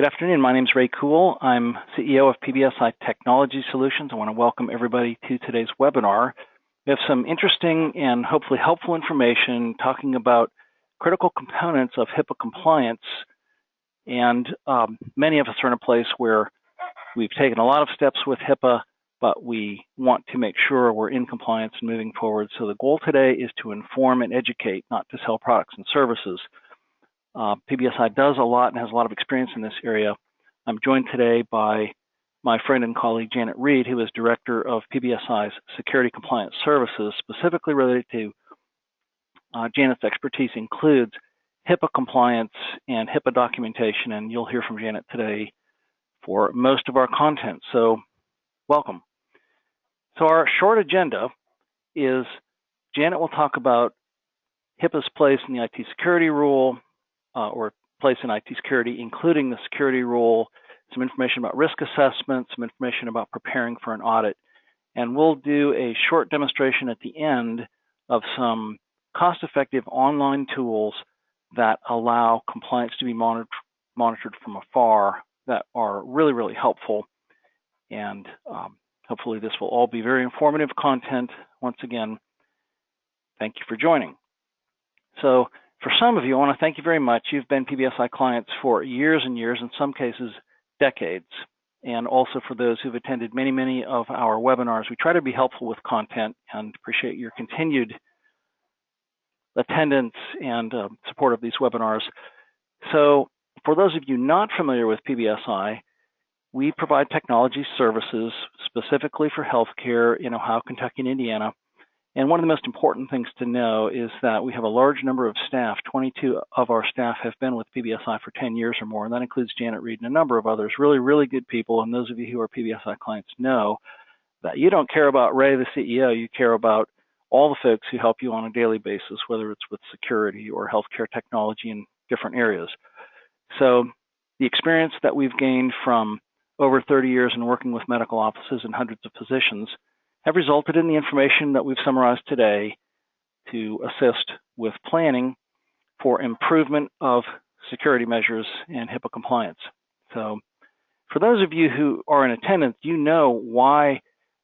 Good afternoon. My name is Ray Kuhl. I'm CEO of PBSI Technology Solutions. I want to welcome everybody to today's webinar. We have some interesting and hopefully helpful information talking about critical components of HIPAA compliance. And many of us are in a place where we've taken a lot of steps with HIPAA, but we want to make sure we're in compliance and moving forward. So the goal today is to inform and educate, not to sell products and services. PBSI does a lot and has a lot of experience in this area. I'm joined today by my friend and colleague Janet Reed, who is Director of PBSI's Security Compliance Services. Specifically related to Janet's expertise includes HIPAA compliance and HIPAA documentation, and you'll hear from Janet today for most of our content. So welcome. So our short agenda is Janet will talk about HIPAA's place in the IT security rule, or place in IT security, including the security rule, some information about risk assessment, some information about preparing for an audit. And we'll do a short demonstration at the end of some cost-effective online tools that allow compliance to be monitored from afar that are really, really helpful. And hopefully this will all be very informative content. Once again, thank you for joining. So for some of you, I want to thank you very much. You've been PBSI clients for years and years, in some cases, decades. And also for those who've attended many, many of our webinars, we try to be helpful with content and appreciate your continued attendance and support of these webinars. So for those of you not familiar with PBSI, we provide technology services specifically for healthcare in Ohio, Kentucky, and Indiana. And one of the most important things to know is that we have a large number of staff. 22 of our staff have been with PBSI for 10 years or more, and that includes Janet Reed and a number of others, really, really good people. And those of you who are PBSI clients know that you don't care about Ray, the CEO, you care about all the folks who help you on a daily basis, whether it's with security or healthcare technology in different areas. So the experience that we've gained from over 30 years in working with medical offices and hundreds of physicians have resulted in the information that we've summarized today to assist with planning for improvement of security measures and HIPAA compliance. So for those of you who are in attendance, you know why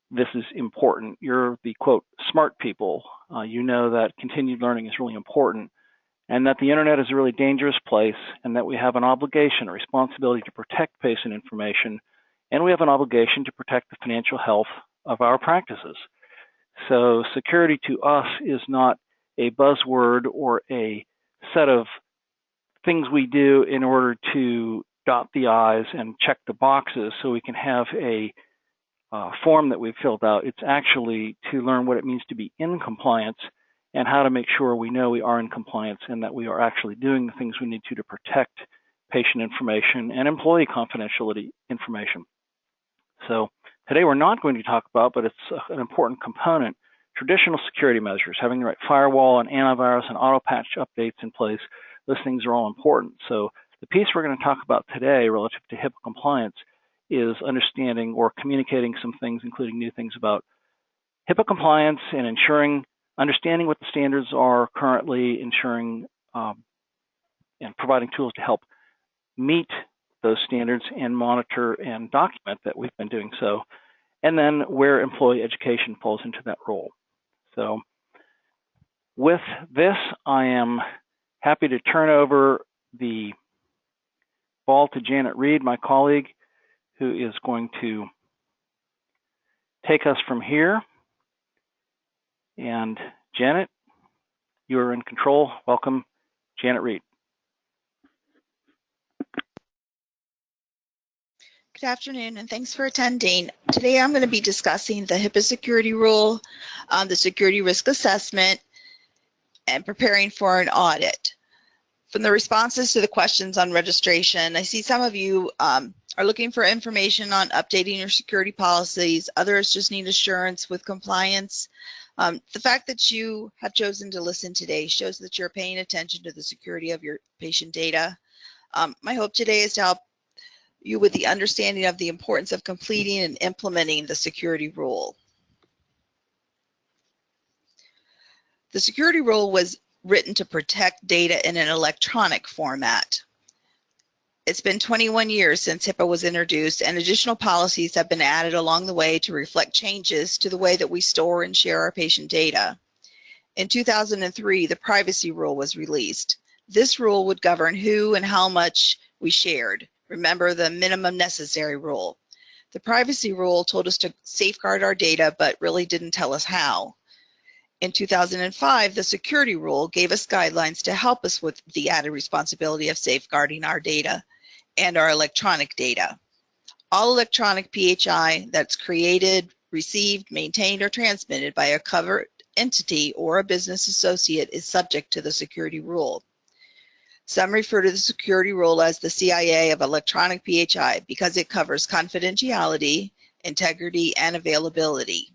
this is important. You're the, quote, smart people. You know that continued learning is really important and that the internet is a really dangerous place and that we have an obligation, a responsibility to protect patient information, and we have an obligation to protect the financial health of our practices. So security to us is not a buzzword or a set of things we do in order to dot the I's and check the boxes so we can have a form that we've filled out. It's actually to learn what it means to be in compliance and how to make sure we know we are in compliance and that we are actually doing the things we need to protect patient information and employee confidentiality information. So today we're not going to talk about, but it's an important component, traditional security measures, having the right firewall and antivirus and auto patch updates in place. Those things are all important. So the piece we're going to talk about today relative to HIPAA compliance is understanding or communicating some things, including new things about HIPAA compliance and understanding what the standards are currently, ensuring and providing tools to help meet those standards and monitor and document that we've been doing so, and then where employee education falls into that role. So with this, I am happy to turn over the ball to Janet Reed, my colleague, who is going to take us from here. And Janet, you are in control. Welcome, Janet Reed. Good afternoon, and thanks for attending. Today I'm going to be discussing the HIPAA security rule, the security risk assessment, and preparing for an audit. From the responses to the questions on registration, I see some of you are looking for information on updating your security policies. Others just need assurance with compliance. The fact that you have chosen to listen today shows that you're paying attention to the security of your patient data. My hope today is to help you with the understanding of the importance of completing and implementing the security rule. The security rule was written to protect data in an electronic format. It's been 21 years since HIPAA was introduced, and additional policies have been added along the way to reflect changes to the way that we store and share our patient data. In 2003, the privacy rule was released. This rule would govern who and how much we shared. Remember the minimum necessary rule. The privacy rule told us to safeguard our data, but really didn't tell us how. In 2005, the security rule gave us guidelines to help us with the added responsibility of safeguarding our data and our electronic data. All electronic PHI that's created, received, maintained, or transmitted by a covered entity or a business associate is subject to the security rule. Some refer to the security rule as the CIA of electronic PHI because it covers confidentiality, integrity, and availability.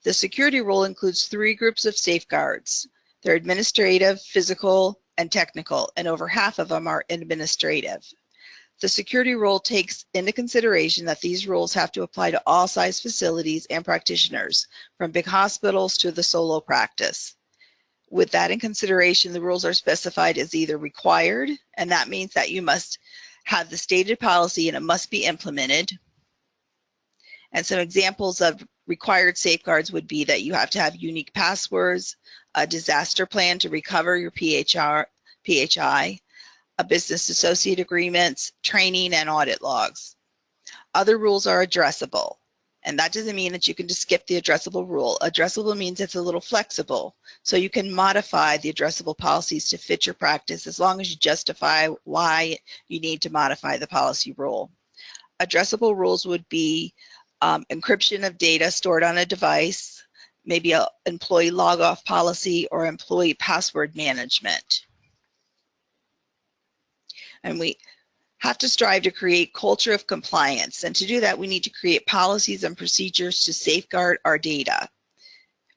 The security rule includes 3 groups of safeguards. They're administrative, physical, and technical, and over half of them are administrative. The security rule takes into consideration that these rules have to apply to all size facilities and practitioners, from big hospitals to the solo practice. With that in consideration, the rules are specified as either required, and that means that you must have the stated policy and it must be implemented. And some examples of required safeguards would be that you have to have unique passwords, a disaster plan to recover your PHI, a business associate agreements, training, and audit logs. Other rules are addressable, and that doesn't mean that you can just skip the addressable rule. Addressable means it's a little flexible, so you can modify the addressable policies to fit your practice as long as you justify why you need to modify the policy rule. Addressable rules would be encryption of data stored on a device, maybe an employee log-off policy, or employee password management. And we have to strive to create culture of compliance. And to do that, we need to create policies and procedures to safeguard our data.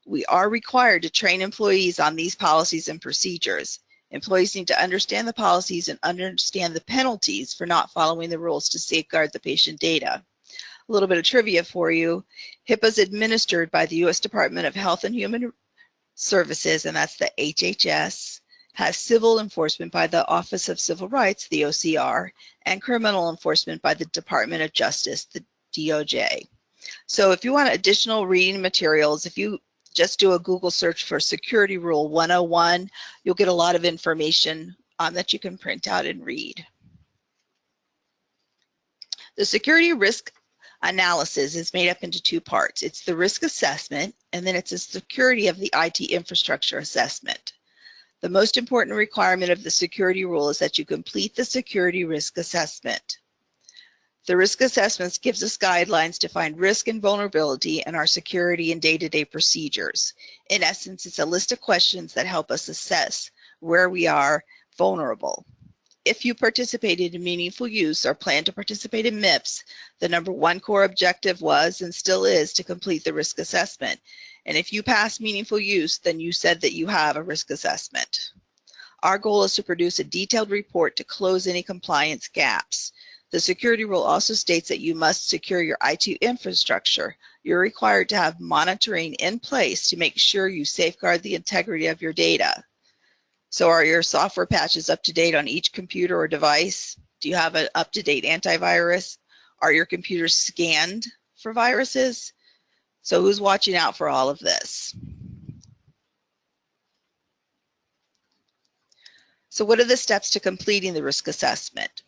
We are required to train employees on these policies and procedures. Employees need to understand the policies and understand the penalties for not following the rules to safeguard the patient data. A little bit of trivia for you. HIPAA is administered by the U.S. Department of Health and Human Services, and that's the HHS. Has civil enforcement by the Office of Civil Rights, the OCR, and criminal enforcement by the Department of Justice, the DOJ. So if you want additional reading materials, if you just do a Google search for Security Rule 101, you'll get a lot of information that you can print out and read. The security risk analysis is made up into 2 parts. It's the risk assessment, and then it's the security of the IT infrastructure assessment. The most important requirement of the security rule is that you complete the security risk assessment. The risk assessment gives us guidelines to find risk and vulnerability in our security and day-to-day procedures. In essence, it's a list of questions that help us assess where we are vulnerable. If you participated in meaningful use or plan to participate in MIPS, the #1 core objective was and still is to complete the risk assessment. And if you pass meaningful use, then you said that you have a risk assessment. Our goal is to produce a detailed report to close any compliance gaps. The security rule also states that you must secure your IT infrastructure. You're required to have monitoring in place to make sure you safeguard the integrity of your data. So are your software patches up to date on each computer or device? Do you have an up-to-date antivirus? Are your computers scanned for viruses? So who's watching out for all of this? So what are the steps to completing the risk assessment?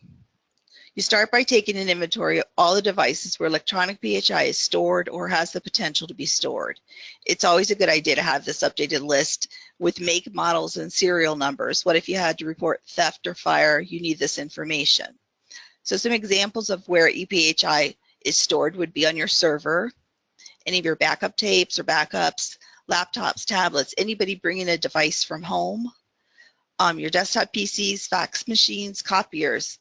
You start by taking an inventory of all the devices where electronic PHI is stored or has the potential to be stored. It's always a good idea to have this updated list with make, models, and serial numbers. What if you had to report theft or fire? You need this information. So some examples of where ePHI is stored would be on your server, any of your backup tapes or backups, laptops, tablets, anybody bringing a device from home, your desktop PCs, fax machines, copiers,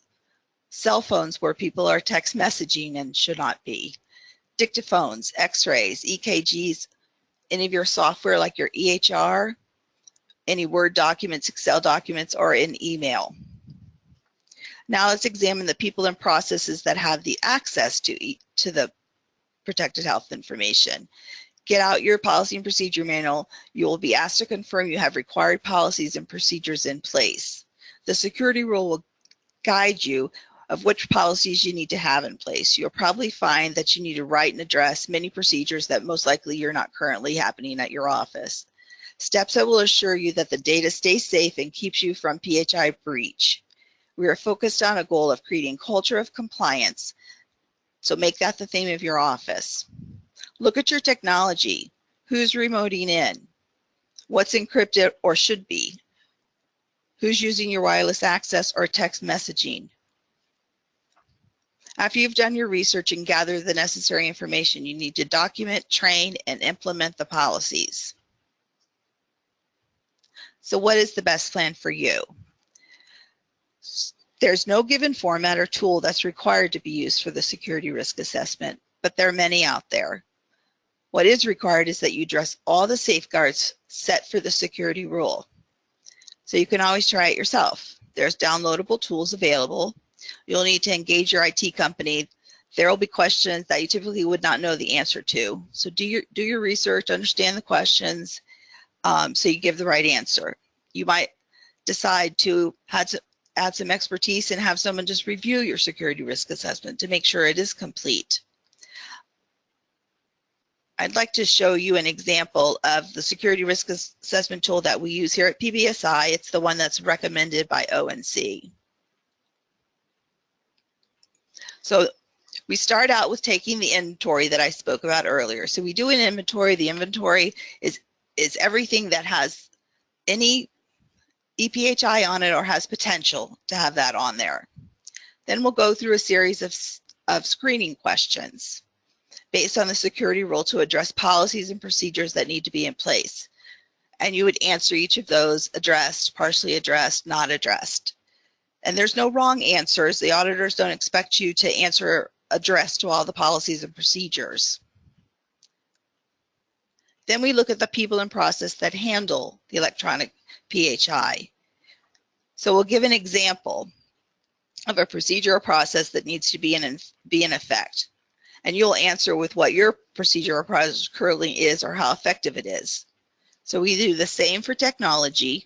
cell phones where people are text messaging and should not be, dictaphones, x-rays, EKGs, any of your software like your EHR, any Word documents, Excel documents, or in email. Now let's examine the people and processes that have the access to the protected health information. Get out your policy and procedure manual. You will be asked to confirm you have required policies and procedures in place. The security rule will guide you of which policies you need to have in place. You'll probably find that you need to write and address many procedures that most likely you're not currently happening at your office. Steps that will assure you that the data stays safe and keeps you from PHI breach. We are focused on a goal of creating culture of compliance, so make that the theme of your office. Look at your technology. Who's remoting in? What's encrypted or should be? Who's using your wireless access or text messaging? After you've done your research and gathered the necessary information, you need to document, train, and implement the policies. So what is the best plan for you? There's no given format or tool that's required to be used for the security risk assessment, but there are many out there. What is required is that you address all the safeguards set for the security rule. So you can always try it yourself. There's downloadable tools available. You'll need to engage your IT company. There will be questions that you typically would not know the answer to. So do your research, understand the questions, so you give the right answer. You might decide to add some expertise and have someone just review your security risk assessment to make sure it is complete. I'd like to show you an example of the security risk assessment tool that we use here at PBSI. It's the one that's recommended by ONC. So we start out with taking the inventory that I spoke about earlier. So we do an inventory. The inventory is everything that has any EPHI on it or has potential to have that on there. Then we'll go through a series of screening questions based on the security rule to address policies and procedures that need to be in place. And you would answer each of those: addressed, partially addressed, not addressed. And there's no wrong answers. The auditors don't expect you to answer addressed to all the policies and procedures. Then we look at the people and process that handle the electronic PHI. So we'll give an example of a procedure or process that needs to be in effect. And you'll answer with what your procedure or process currently is or how effective it is. So we do the same for technology.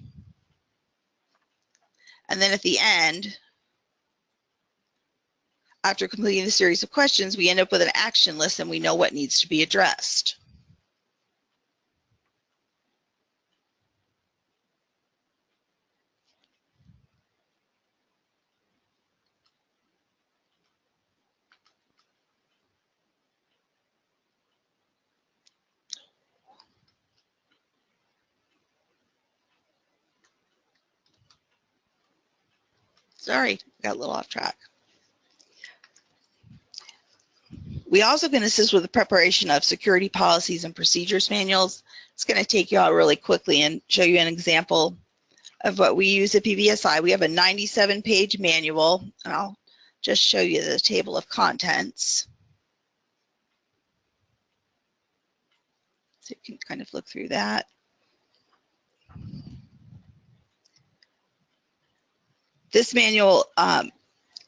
And then at the end, after completing the series of questions, we end up with an action list and we know what needs to be addressed. Sorry, got a little off track. We also can assist with the preparation of security policies and procedures manuals. It's going to take you out really quickly and show you an example of what we use at PBSI. We have a 97-page manual, and I'll just show you the table of contents. So you can kind of look through that. This manual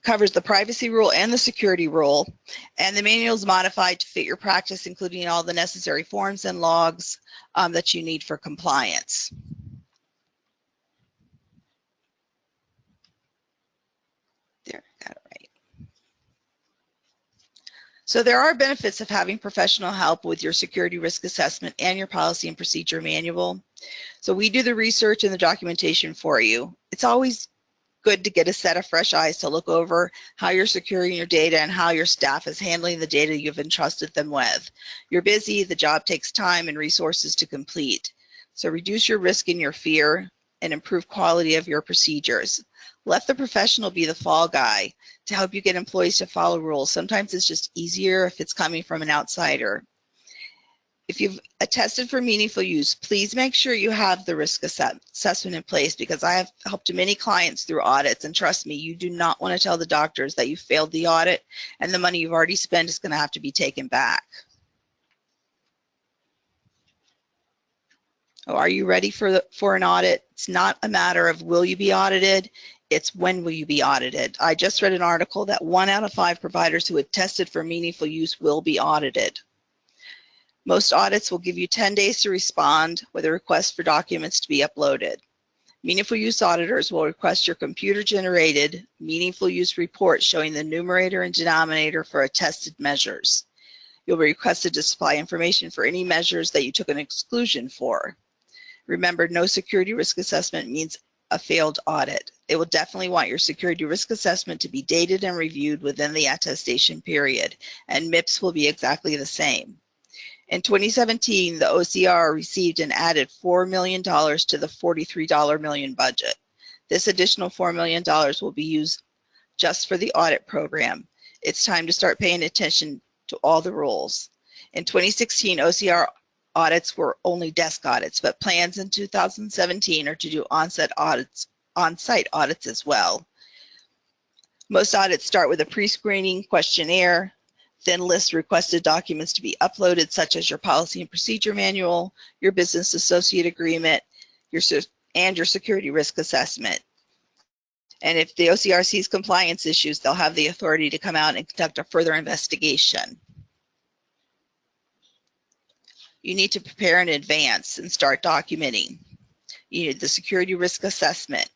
covers the privacy rule and the security rule, and the manual is modified to fit your practice, including all the necessary forms and logs that you need for compliance. There, got it right. So there are benefits of having professional help with your security risk assessment and your policy and procedure manual. So we do the research and the documentation for you. It's always good to get a set of fresh eyes to look over how you're securing your data and how your staff is handling the data you've entrusted them with. You're busy, the job takes time and resources to complete. So reduce your risk and your fear and improve quality of your procedures. Let the professional be the fall guy to help you get employees to follow rules. Sometimes it's just easier if it's coming from an outsider. If you've attested for meaningful use, please make sure you have the risk assessment in place, because I have helped many clients through audits, and trust me, you do not want to tell the doctors that you failed the audit and the money you've already spent is going to have to be taken back. Oh, are you ready for an audit? It's not a matter of will you be audited, it's when will you be audited. I just read an article that 1 out of 5 providers who had tested for meaningful use will be audited. Most audits will give you 10 days to respond with a request for documents to be uploaded. Meaningful use auditors will request your computer-generated meaningful use report showing the numerator and denominator for attested measures. You'll be requested to supply information for any measures that you took an exclusion for. Remember, no security risk assessment means a failed audit. They will definitely want your security risk assessment to be dated and reviewed within the attestation period, and MIPS will be exactly the same. In 2017, the OCR received and added $4 million to the $43 million budget. This additional $4 million will be used just for the audit program. It's time to start paying attention to all the rules. In 2016, OCR audits were only desk audits, but plans in 2017 are to do on-site audits as well. Most audits start with a pre-screening questionnaire, then list requested documents to be uploaded, such as your policy and procedure manual, your business associate agreement, and your security risk assessment. And if the OCR sees compliance issues, they'll have the authority to come out and conduct a further investigation. You need to prepare in advance and start documenting. You need the security risk assessment.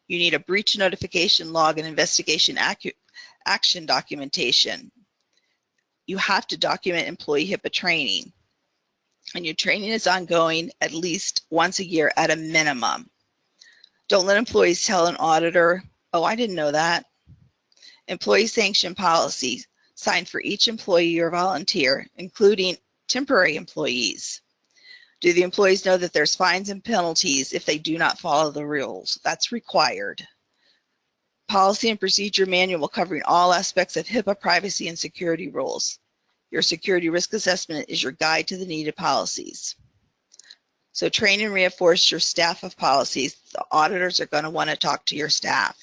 You need a breach notification log and investigation action documentation. You have to document employee HIPAA training. And your training is ongoing at least once a year at a minimum. Don't let employees tell an auditor, "Oh, I didn't know that." Employee sanction policies signed for each employee or volunteer, including temporary employees. Do the employees know that there's fines and penalties if they do not follow the rules? That's required. Policy and procedure manual covering all aspects of HIPAA privacy and security rules. Your security risk assessment is your guide to the needed policies. So train and reinforce your staff of policies. The auditors are going to want to talk to your staff.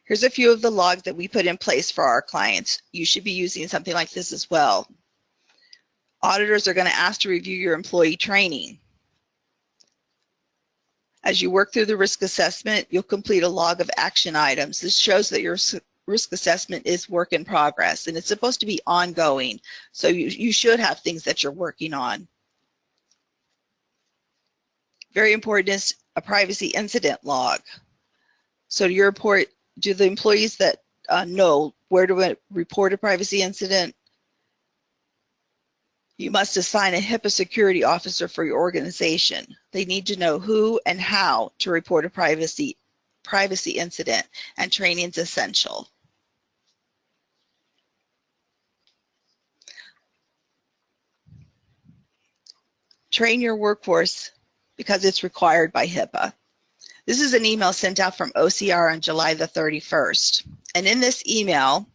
Here's a few of the logs that we put in place for our clients. You should be using something like this as well. Auditors are going to ask to review your employee training. As you work through the risk assessment, you'll complete a log of action items. This shows that your risk assessment is work in progress, and it's supposed to be ongoing. So you should have things that you're working on. Very important is a privacy incident log. So your report, do the employees that know where to report a privacy incident? You must assign a HIPAA security officer for your organization. They need to know who and how to report a privacy incident, and training is essential. Train your workforce because it's required by HIPAA. This is an email sent out from OCR on July the 31st. And in this email,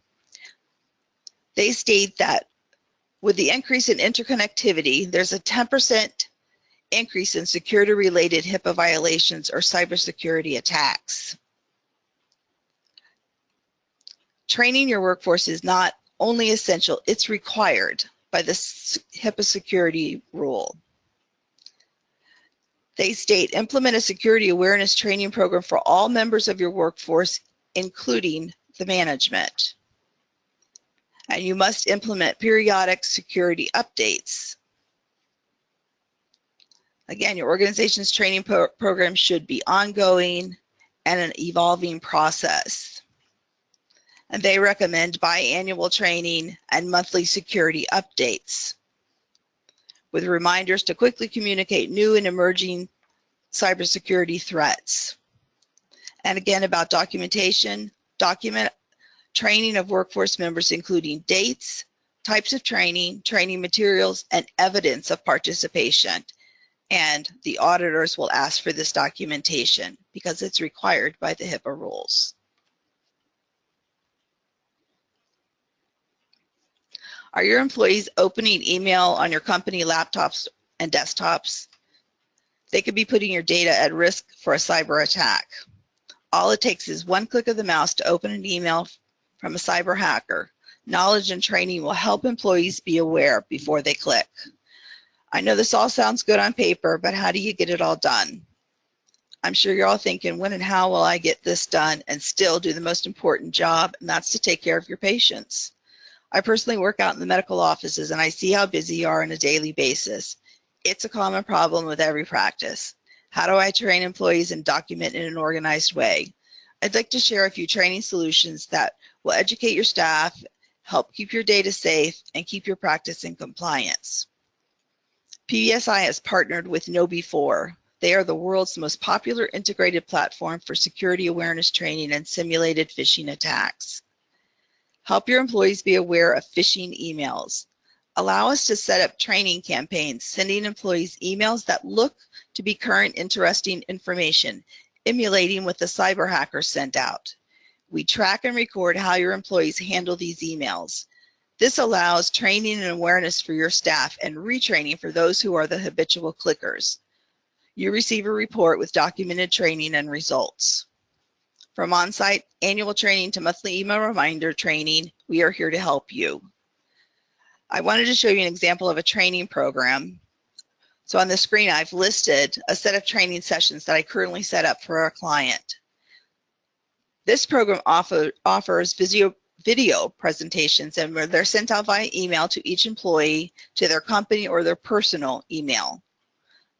they state that with the increase in interconnectivity, there's a 10% increase in security-related HIPAA violations or cybersecurity attacks. Training your workforce is not only essential, it's required by the HIPAA security rule. They state, implement a security awareness training program for all members of your workforce, including the management. And you must implement periodic security updates. Again, your organization's training program should be ongoing and an evolving process. And they recommend biannual training and monthly security updates, with reminders to quickly communicate new and emerging cybersecurity threats. And again, about documentation, document training of workforce members, including dates, types of training, training materials, and evidence of participation. And the auditors will ask for this documentation because it's required by the HIPAA rules. Are your employees opening email on your company laptops and desktops? They could be putting your data at risk for a cyber attack. All it takes is one click of the mouse to open an email from a cyber hacker. Knowledge and training will help employees be aware before they click. I know this all sounds good on paper, but how do you get it all done? I'm sure you're all thinking, when and how will I get this done and still do the most important job, and that's to take care of your patients. I personally work out in the medical offices and I see how busy you are on a daily basis. It's a common problem with every practice. How do I train employees and document in an organized way? I'd like to share a few training solutions that will educate your staff, help keep your data safe, and keep your practice in compliance. PBSI has partnered with KnowBe4. They are the world's most popular integrated platform for security awareness training and simulated phishing attacks. Help your employees be aware of phishing emails. Allow us to set up training campaigns, sending employees emails that look to be current, interesting information, emulating what the cyber hacker sent out. We track and record how your employees handle these emails. This allows training and awareness for your staff and retraining for those who are the habitual clickers. You receive a report with documented training and results. From on-site annual training to monthly email reminder training, we are here to help you. I wanted to show you an example of a training program. So on the screen, I've listed a set of training sessions that I currently set up for our client. This program offers video presentations, and they're sent out via email to each employee, to their company or their personal email.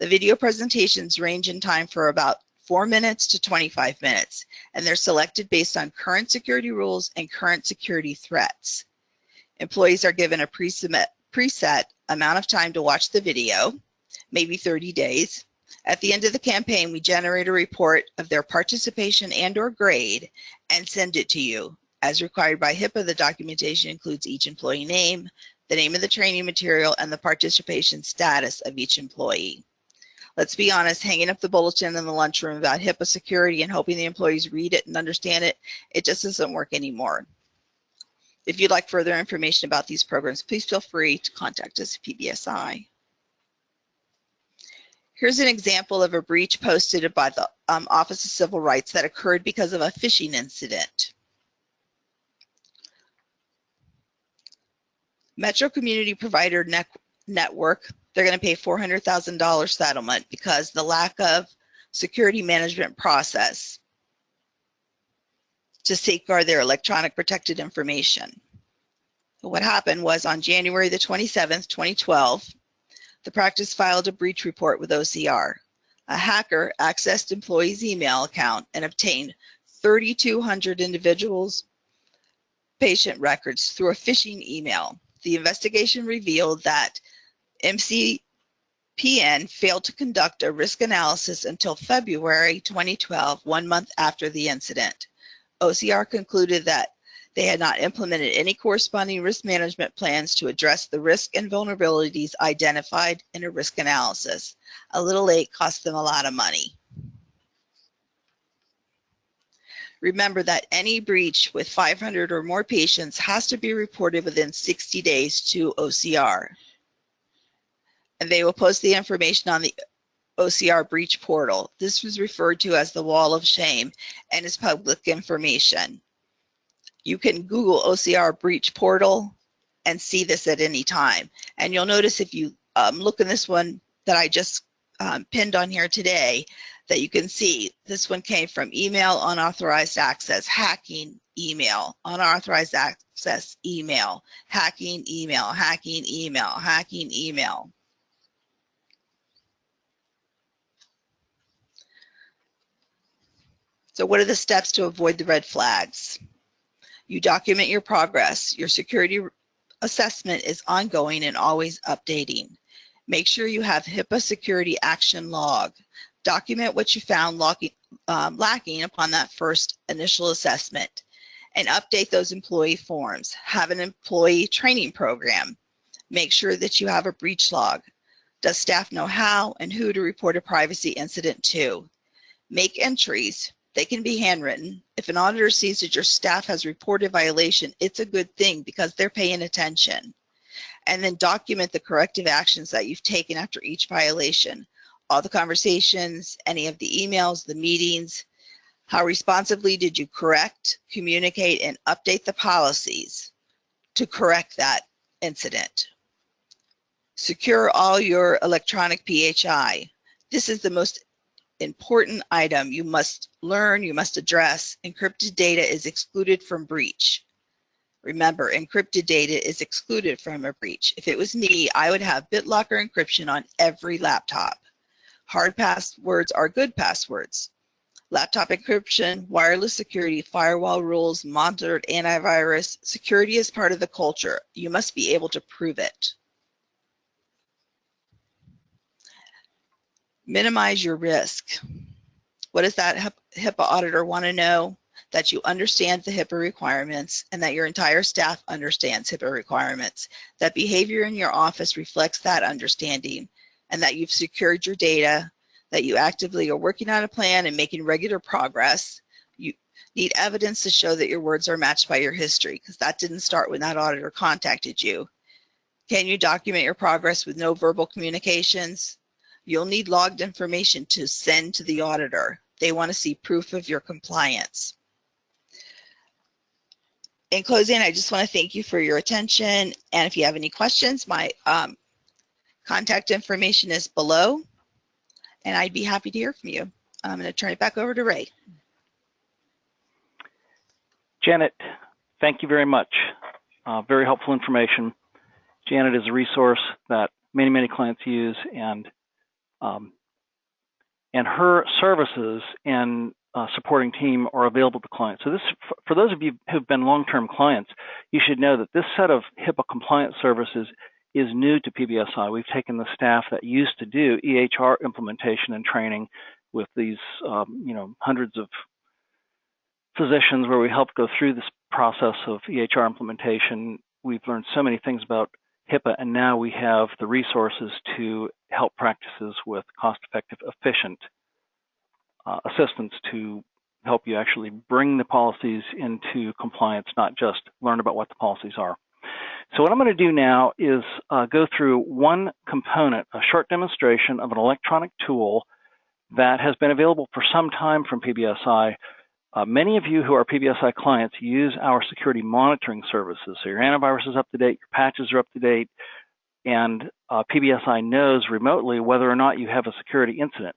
The video presentations range in time for about 4 minutes to 25 minutes, and they're selected based on current security rules and current security threats. Employees are given a preset amount of time to watch the video, maybe 30 days. At the end of the campaign, we generate a report of their participation and/or grade and send it to you. As required by HIPAA, the documentation includes each employee name, the name of the training material, and the participation status of each employee. Let's be honest, hanging up the bulletin in the lunchroom about HIPAA security and hoping the employees read it and understand it, it just doesn't work anymore. If you'd like further information about these programs, please feel free to contact us at PBSI. Here's an example of a breach posted by the Office of Civil Rights that occurred because of a phishing incident. Metro Community Provider Network, they're going to pay $400,000 settlement because the lack of security management process to safeguard their electronic protected information. What happened was on January the 27th, 2012, the practice filed a breach report with OCR. A hacker accessed employees' email account and obtained 3,200 individuals' patient records through a phishing email. The investigation revealed that MCPN failed to conduct a risk analysis until February 2012, 1 month after the incident. OCR concluded that they had not implemented any corresponding risk management plans to address the risk and vulnerabilities identified in a risk analysis. A little late cost them a lot of money. Remember that any breach with 500 or more patients has to be reported within 60 days to OCR. And they will post the information on the OCR breach portal. This was referred to as the wall of shame and is public information. You can Google OCR breach portal and see this at any time. And you'll notice if you look in this one that I just pinned on here today, that you can see this one came from email, unauthorized access, hacking email, unauthorized access email, hacking email, hacking email, hacking email. So what are the steps to avoid the red flags? You document your progress. Your security assessment is ongoing and always updating. Make sure you have HIPAA security action log. Document what you found lacking upon that first initial assessment and update those employee forms. Have an employee training program. Make sure that you have a breach log. Does staff know how and who to report a privacy incident to? Make entries. They can be handwritten. If an auditor sees that your staff has reported violation, it's a good thing because they're paying attention. And then document the corrective actions that you've taken after each violation. All the conversations, any of the emails, the meetings, how responsively did you correct, communicate, and update the policies to correct that incident. Secure all your electronic PHI. This is the most important item you must learn, you must address. Encrypted data is excluded from breach. Remember, encrypted data is excluded from a breach. If it was me, I would have BitLocker encryption on every laptop. Hard passwords are good passwords. Laptop encryption, wireless security, firewall rules, monitored antivirus. Security is part of the culture. You must be able to prove it. Minimize your risk. What does that HIPAA auditor want to know? That you understand the HIPAA requirements and that your entire staff understands HIPAA requirements, that behavior in your office reflects that understanding, and that you've secured your data, that you actively are working on a plan and making regular progress. You need evidence to show that your words are matched by your history, because that didn't start when that auditor contacted you. Can you document your progress with no verbal communications? You'll need logged information to send to the auditor. They want to see proof of your compliance. In closing, I just want to thank you for your attention. And if you have any questions, my contact information is below, and I'd be happy to hear from you. I'm going to turn it back over to Ray. Janet, thank you very much. Very helpful information. Janet is a resource that many clients use, and her services and supporting team are available to clients. So this, for those of you who've been long-term clients, you should know that this set of HIPAA compliance services is new to PBSI. We've taken the staff that used to do EHR implementation and training with these, hundreds of physicians where we helped go through this process of EHR implementation. We've learned so many things about HIPAA, and now we have the resources to help practices with cost-effective, efficient assistance to help you actually bring the policies into compliance, not just learn about what the policies are. So what I'm going to do now is go through one component, a short demonstration of an electronic tool that has been available for some time from PBSI. Many of you who are PBSI clients use our security monitoring services. So your antivirus is up to date, your patches are up to date, and PBSI knows remotely whether or not you have a security incident.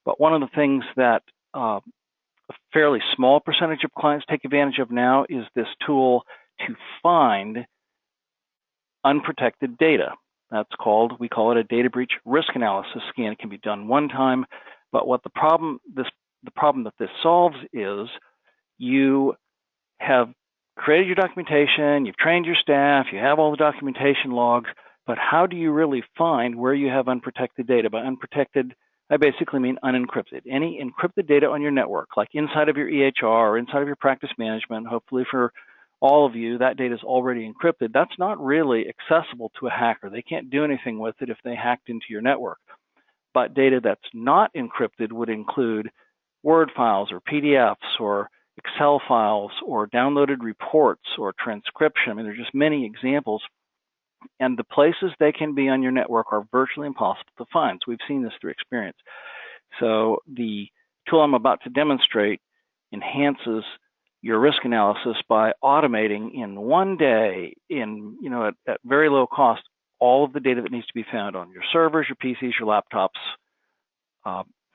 But one of the things that a fairly small percentage of clients take advantage of now is this tool to find unprotected data. We call it a data breach risk analysis scan. It can be done one time, but what the problem that this solves is you have created your documentation, you've trained your staff, you have all the documentation logs, but how do you really find where you have unprotected data? By unprotected, I basically mean unencrypted. Any encrypted data on your network, like inside of your EHR or inside of your practice management, hopefully for all of you, that data is already encrypted. That's not really accessible to a hacker. They can't do anything with it if they hacked into your network. But data that's not encrypted would include Word files or PDFs or Excel files or downloaded reports or transcription. I mean, there are just many examples. And the places they can be on your network are virtually impossible to find. So we've seen this through experience. So the tool I'm about to demonstrate enhances your risk analysis by automating in one day, at very low cost, all of the data that needs to be found on your servers, your PCs, your laptops.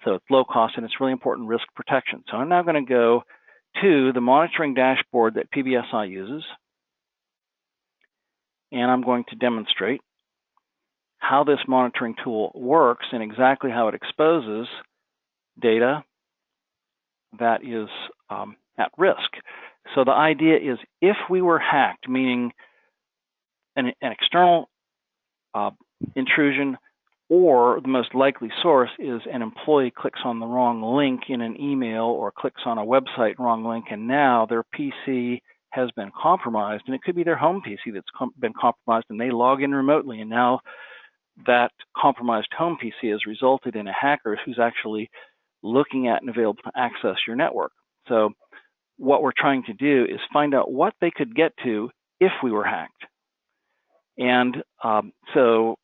So it's low cost and it's really important risk protection. So I'm now going to go to the monitoring dashboard that PBSI uses, and I'm going to demonstrate how this monitoring tool works and exactly how it exposes data that is at risk. So the idea is if we were hacked, meaning an external intrusion, or the most likely source is an employee clicks on the wrong link in an email or clicks on a website wrong link, and now their PC has been compromised, and it could be their home PC that's been compromised, and they log in remotely, and now that compromised home PC has resulted in a hacker who's actually looking at and available to access your network. So what we're trying to do is find out what they could get to if we were hacked. And so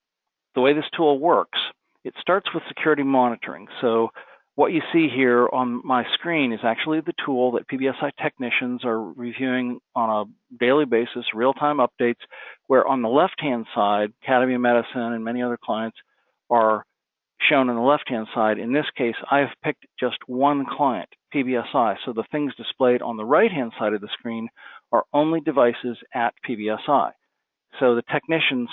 the way this tool works, it starts with security monitoring. So what you see here on my screen is actually the tool that PBSI technicians are reviewing on a daily basis, real-time updates, where on the left-hand side, Academy of Medicine and many other clients are shown on the left-hand side. In this case, I have picked just one client, PBSI. So the things displayed on the right-hand side of the screen are only devices at PBSI. So the technicians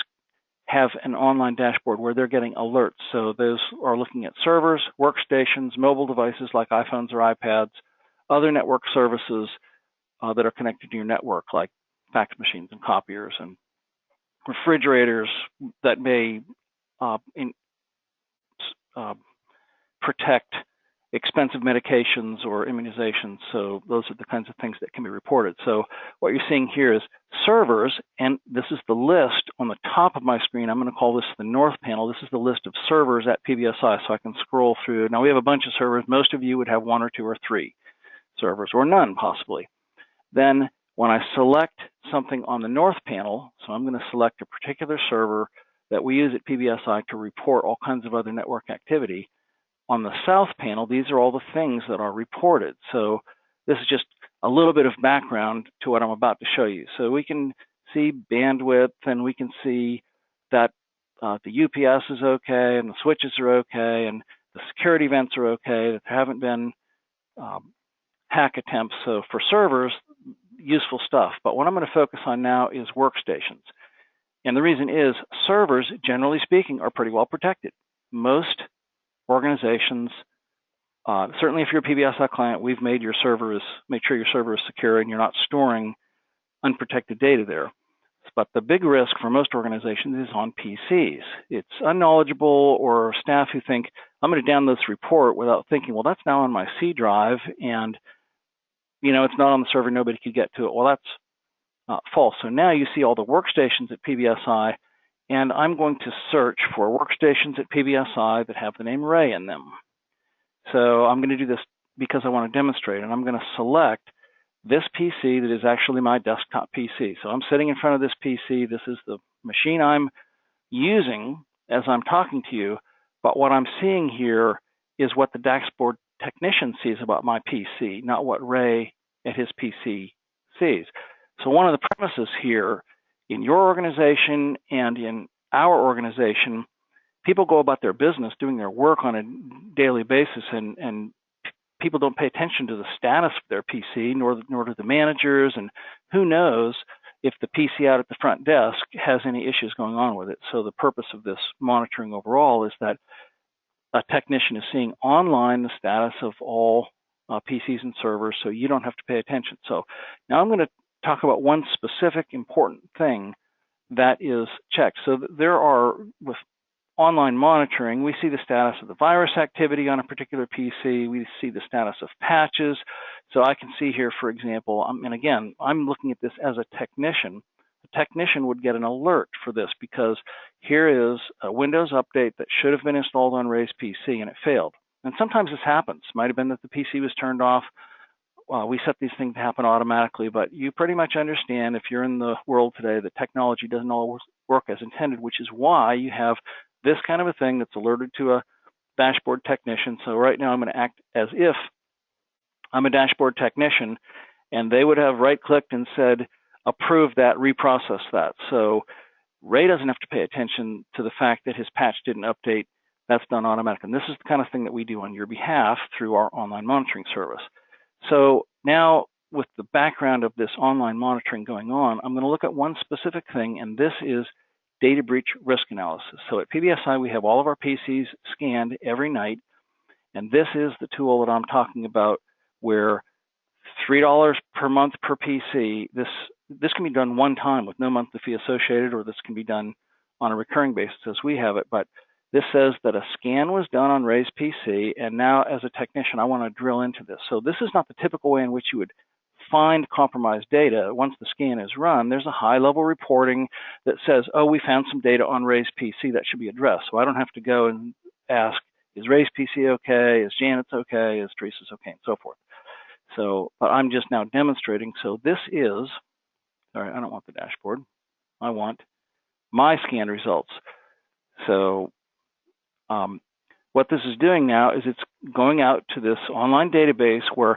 have an online dashboard where they're getting alerts. So those are looking at servers, workstations, mobile devices like iPhones or iPads, other network services that are connected to your network, like fax machines and copiers and refrigerators that may protect expensive medications or immunizations. So those are the kinds of things that can be reported. So what you're seeing here is servers, and this is the list on the top of my screen. I'm going to call this the north panel. This is the list of servers at PBSI, so I can scroll through. Now we have a bunch of servers. Most of you would have 1 or 2 or 3 servers, or none possibly. Then when I select something on the north panel, so I'm going to select a particular server that we use at PBSI to report all kinds of other network activity. On the south panel, these are all the things that are reported. So this is just a little bit of background to what I'm about to show you. So we can see bandwidth, and we can see that the UPS is okay, and the switches are okay, and the security events are okay, that there haven't been hack attempts. So for servers, useful stuff. But what I'm going to focus on now is workstations. And the reason is servers, generally speaking, are pretty well protected. Most organizations, certainly if you're a PBSI client, we've made your server make sure your server is secure and you're not storing unprotected data there. But the big risk for most organizations is on PCs. It's unknowledgeable, or staff who think, I'm going to download this report without thinking, well, that's now on my C drive, and it's not on the server, nobody could get to it. Well, that's false. So now you see all the workstations at PBSI, and I'm going to search for workstations at PBSI that have the name Ray in them. So I'm going to do this because I want to demonstrate, and I'm going to select this PC that is actually my desktop PC. So I'm sitting in front of this PC. This is the machine I'm using as I'm talking to you, but what I'm seeing here is what the dashboard technician sees about my PC, not what Ray at his PC sees. So one of the premises here in your organization and in our organization, people go about their business doing their work on a daily basis, and people don't pay attention to the status of their PC, nor do the managers, and who knows if the PC out at the front desk has any issues going on with it. So the purpose of this monitoring overall is that a technician is seeing online the status of all PCs and servers, so you don't have to pay attention. So now I'm going to talk about one specific important thing that is checked. So there are, with online monitoring, we see the status of the virus activity on a particular PC. We see the status of patches. So I can see here, for example, and again, I'm looking at this as a technician. A technician would get an alert for this because here is a Windows update that should have been installed on Ray's PC and it failed. And sometimes this happens. It might have been that the PC was turned off. We set these things to happen automatically, but you pretty much understand, if you're in the world today, that technology doesn't always work as intended, which is why you have this kind of a thing that's alerted to a dashboard technician. So right now I'm going to act as if I'm a dashboard technician, and they would have right-clicked and said, approve that, reprocess that. So Ray doesn't have to pay attention to the fact that his patch didn't update. That's done automatically. And this is the kind of thing that we do on your behalf through our online monitoring service. So now, with the background of this online monitoring going on, I'm going to look at one specific thing, and this is data breach risk analysis. So at PBSI, we have all of our PCs scanned every night, and this is the tool that I'm talking about, where $3 per month per PC, this can be done one time with no monthly fee associated, or this can be done on a recurring basis as we have it. But this says that a scan was done on Ray's PC, and now as a technician, I want to drill into this. So this is not the typical way in which you would find compromised data. Once the scan is run, there's a high-level reporting that says, oh, we found some data on Ray's PC that should be addressed. So I don't have to go and ask, is Ray's PC okay? Is Janet's okay? Is Teresa's okay? And so forth. So, but I'm just now demonstrating. So this is, sorry, I don't want the dashboard. I want my scan results. So what this is doing now is it's going out to this online database where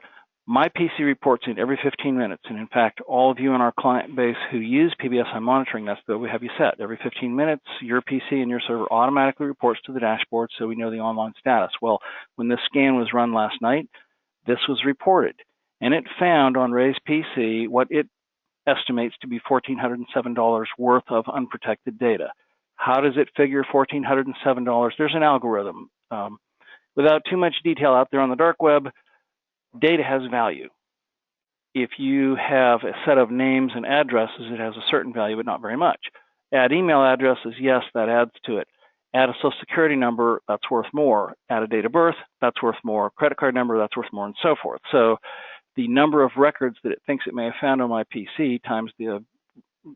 My PC reports in every 15 minutes, and in fact, all of you in our client base who use PBSI monitoring, that's the way we have you set. Every 15 minutes, your PC and your server automatically reports to the dashboard so we know the online status. Well, when this scan was run last night, this was reported, and it found on Ray's PC what it estimates to be $1,407 worth of unprotected data. How does it figure $1,407? There's an algorithm. Without too much detail out there on the dark web, data has value. If you have a set of names and addresses, it has a certain value, but not very much. Add email addresses, yes, that adds to it. Add a social security number, that's worth more. Add a date of birth, that's worth more. Credit card number, that's worth more, and so forth. So the number of records that it thinks it may have found on my PC times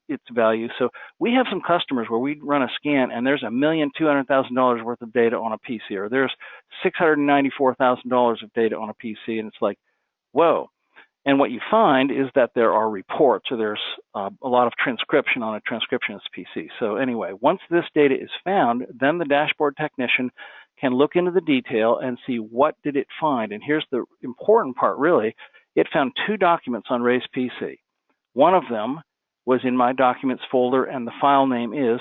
its value. So we have some customers where we run a scan and there's $1,200,000 worth of data on a PC, or there's $694,000 of data on a PC, and it's like, whoa. And what you find is that there are reports, or there's a lot of transcription on a transcriptionist PC. So anyway, once this data is found, then the dashboard technician can look into the detail and see what did it find. And here's the important part, really. It found 2 documents on Ray's PC. One of them was in my documents folder, and the file name is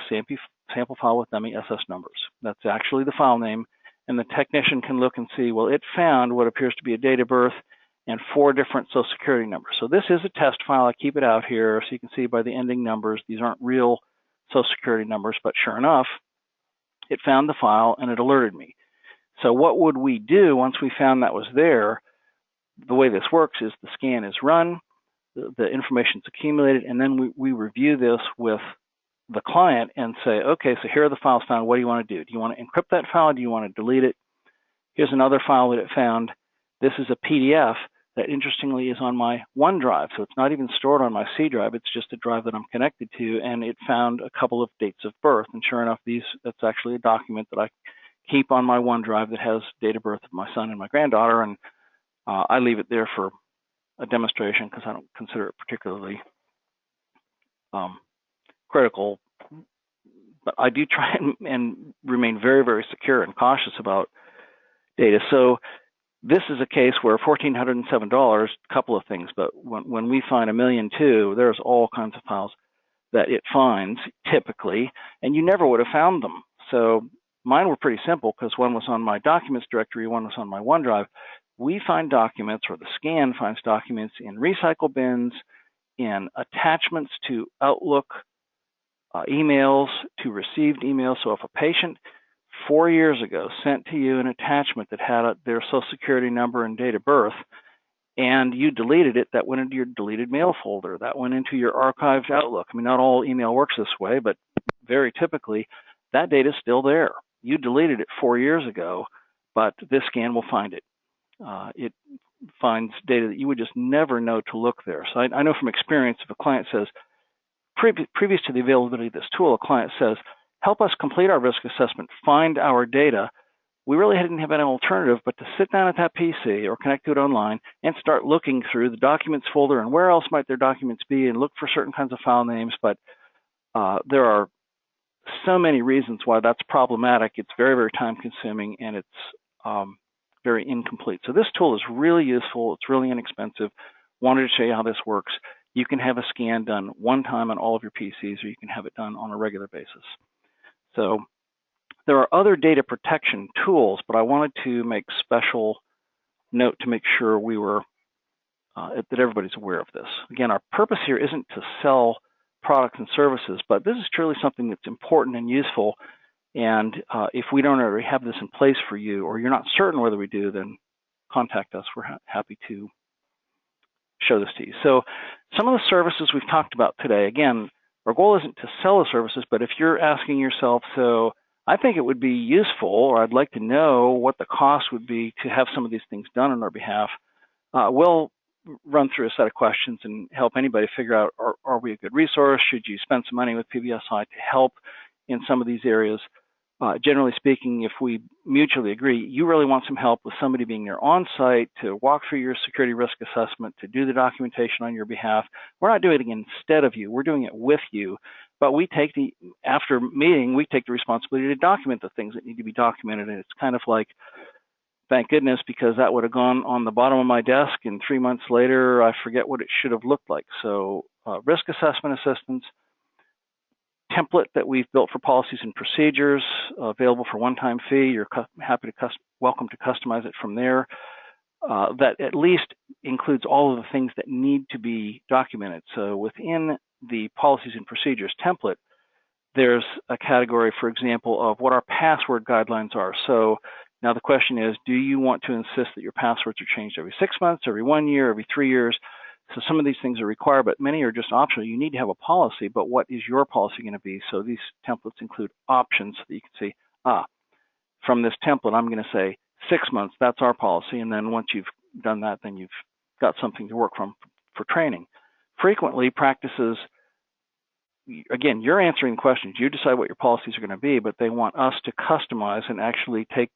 sample file with dummy SS numbers. That's actually the file name, and the technician can look and see, well, it found what appears to be a date of birth and 4 different social security numbers. So this is a test file. I keep it out here so you can see by the ending numbers, these aren't real social security numbers, but sure enough, it found the file and it alerted me. So what would we do once we found that was there? The way this works is the scan is run, the information's accumulated, and then we review this with the client and say, okay, so here are the files found. What do you want to do? Do you want to encrypt that file? Do you want to delete it? Here's another file that it found. This is a PDF that interestingly is on my OneDrive. So it's not even stored on my C drive. It's just a drive that I'm connected to, and it found a couple of dates of birth. And sure enough, that's actually a document that I keep on my OneDrive that has date of birth of my son and my granddaughter, and I leave it there for a demonstration because I don't consider it particularly critical. But I do try and remain very, very secure and cautious about data. So this is a case where $1,407, a couple of things, but when we find $1.2 million, there's all kinds of files that it finds typically, and you never would have found them. So mine were pretty simple because one was on my documents directory, one was on my OneDrive. We find documents, or the scan finds documents in recycle bins, in attachments to Outlook emails, to received emails. So if a patient 4 years ago sent to you an attachment that had their social security number and date of birth, and you deleted it, that went into your deleted mail folder, that went into your archived Outlook. I mean, not all email works this way, but very typically, that data is still there. You deleted it 4 years ago, but this scan will find it. It finds data that you would just never know to look there. So I know from experience, if a client says, previous to the availability of this tool, a client says, help us complete our risk assessment, find our data, we really didn't have any alternative but to sit down at that PC or connect to it online and start looking through the documents folder and where else might their documents be and look for certain kinds of file names. But there are so many reasons why that's problematic. It's very, very time consuming, and it's very incomplete. So this tool is really useful. It's really inexpensive. Wanted to show you how this works. You can have a scan done one time on all of your PCs, or you can have it done on a regular basis. So there are other data protection tools, but I wanted to make special note to make sure we were that everybody's aware of this. Again, our purpose here isn't to sell products and services, but this is truly something that's important and useful. And if we don't already have this in place for you, or you're not certain whether we do, then contact us. We're happy to show this to you. So some of the services we've talked about today, again, our goal isn't to sell the services, but if you're asking yourself, so I think it would be useful, or I'd like to know what the cost would be to have some of these things done on our behalf, we'll run through a set of questions and help anybody figure out, are we a good resource? Should you spend some money with PBSI to help in some of these areas? Generally speaking, if we mutually agree, you really want some help with somebody being there on site to walk through your security risk assessment, to do the documentation on your behalf. We're not doing it instead of you. We're doing it with you. But we take after meeting, we take the responsibility to document the things that need to be documented. And it's kind of like thank goodness, because that would have gone on the bottom of my desk, and 3 months later, I forget what it should have looked like. So risk assessment assistance, template that we've built for policies and procedures, available for one-time fee. You're welcome to customize it from there. That at least includes all of the things that need to be documented. So within the policies and procedures template, there's a category, for example, of what our password guidelines are. So now the question is, do you want to insist that your passwords are changed every 6 months, every 1 year, every 3 years? So some of these things are required, but many are just optional. You need to have a policy, but what is your policy going to be? So these templates include options so that you can see, from this template, I'm going to say 6 months, that's our policy. And then once you've done that, then you've got something to work from for training. Frequently, practices, again, you're answering questions. You decide what your policies are going to be, but they want us to customize and actually take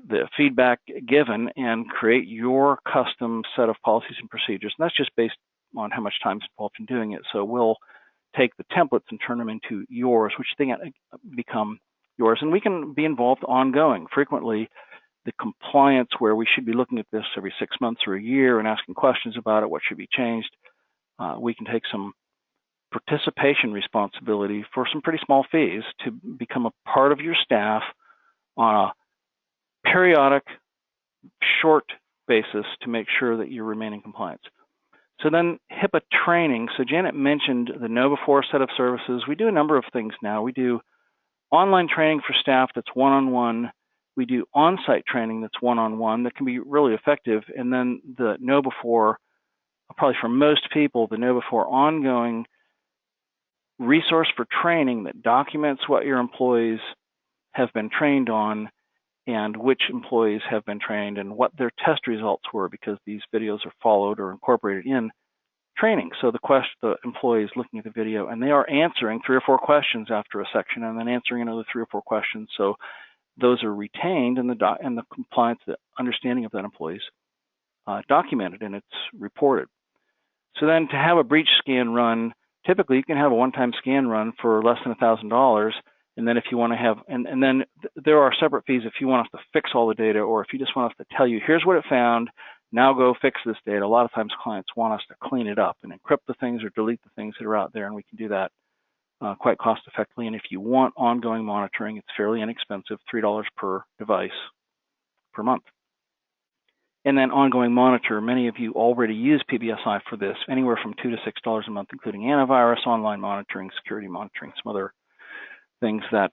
the feedback given and create your custom set of policies and procedures. And that's just based on how much time is involved in doing it. So we'll take the templates and turn them into yours, which then become yours. And we can be involved ongoing. Frequently, the compliance where we should be looking at this every 6 months or a year and asking questions about it, what should be changed, we can take some participation responsibility for some pretty small fees to become a part of your staff on a periodic, short basis to make sure that you remain in compliance. So then HIPAA training. So Janet mentioned the KnowBe4 set of services. We do a number of things now. We do online training for staff that's one-on-one. We do on-site training that's one-on-one that can be really effective. And then the KnowBe4, probably for most people, the KnowBe4 ongoing resource for training that documents what your employees have been trained on and which employees have been trained and what their test results were, because these videos are followed or incorporated in training. So the employee is looking at the video and they are answering 3 or 4 questions after a section and then answering another 3 or 4 questions. So those are retained and the compliance, the understanding of that employee's documented and it's reported. So then to have a breach scan run, typically you can have a one-time scan run for less than $1,000. And then if you want to have, and then there are separate fees if you want us to fix all the data, or if you just want us to tell you, here's what it found, now go fix this data. A lot of times clients want us to clean it up and encrypt the things or delete the things that are out there, and we can do that quite cost effectively. And if you want ongoing monitoring, it's fairly inexpensive, $3 per device per month. And then ongoing monitor, many of you already use PBSI for this, anywhere from $2 to $6 a month, including antivirus, online monitoring, security monitoring, some other things that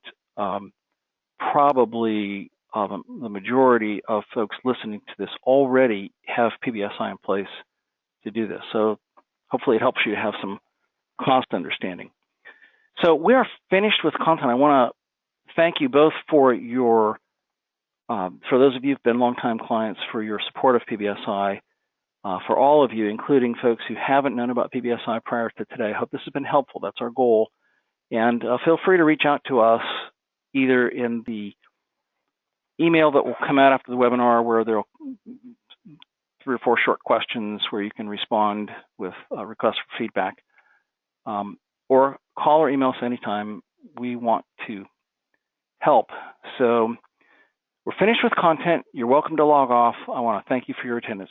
probably the majority of folks listening to this already have PBSI in place to do this. So hopefully it helps you to have some cost understanding. So we are finished with content. I want to thank you both for your, for those of you who've been longtime clients, for your support of PBSI. For all of you, including folks who haven't known about PBSI prior to today, I hope this has been helpful. That's our goal. And feel free to reach out to us either in the email that will come out after the webinar, where there will 3 or 4 short questions where you can respond with requests for feedback, or call or email us anytime. We want to help. So we're finished with content. You're welcome to log off. I want to thank you for your attendance.